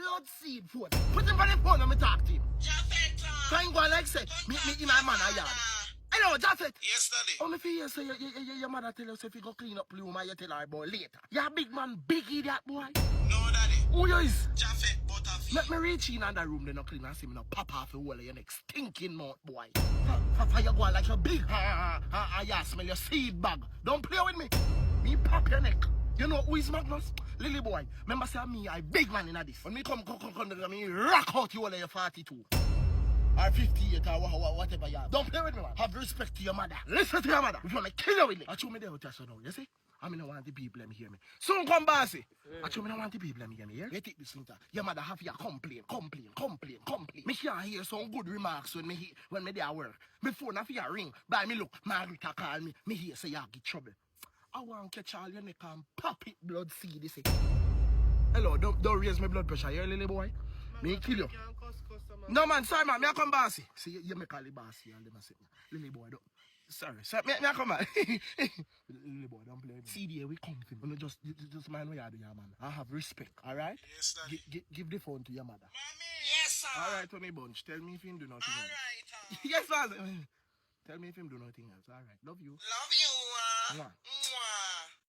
blood seed phone. Put him on the phone and me talk to him. Jaffet. Trying go like say, me my man a yard. Hello, Jaffet. Yes, daddy. Oh, me feel say your mother tell us if you go clean up Luma, you tell her about later. You a big man, big idiot boy. No, daddy. Who you is? Jaffet Butterfield. Let me reach in the room, then no clean and see me no pop off the wall of your neck stinking mouth, boy. For you go like your big yeah, smell your seed bag. Don't play with me. Me pop your neck. You know who is Magnus? Lily boy. Remember say me, I big man in this. When me come, me rock out you all of your 42. Or 58 or whatever you have. Don't play with me, man. Have respect to your mother. Listen to your mother. If you want to kill you with it. I show me there with you now, you see? I mean, I want the people let me hear me. Soon come, bossy. I show me I want the people let me hear me, yeah? You take this winter. Your mother have your complain. Me can't hear some good remarks when me there work. Me phone have your ring. By me look, Margarita call me. Me hear say you get trouble. I want to catch all your neck and pop it blood seed, you see? Hello, don't raise my blood pressure, you little boy? Me kill you. No man, sorry man, me I come bossy. See, you make all the bossy and them a sit. Lily boy, don't. Sorry, me I come man. Lily boy, don't play with me. See there, we come to him. Just mind what you do, yeah, man. I have respect, alright? Yes, daddy. Give the phone to your mother. Mommy. Yes, sir. Alright, Tony Bunch, tell me if you do nothing else. Alright. Yes, man. Tell me if you do nothing else. Alright, love you. Love you. Mwah. Mwah.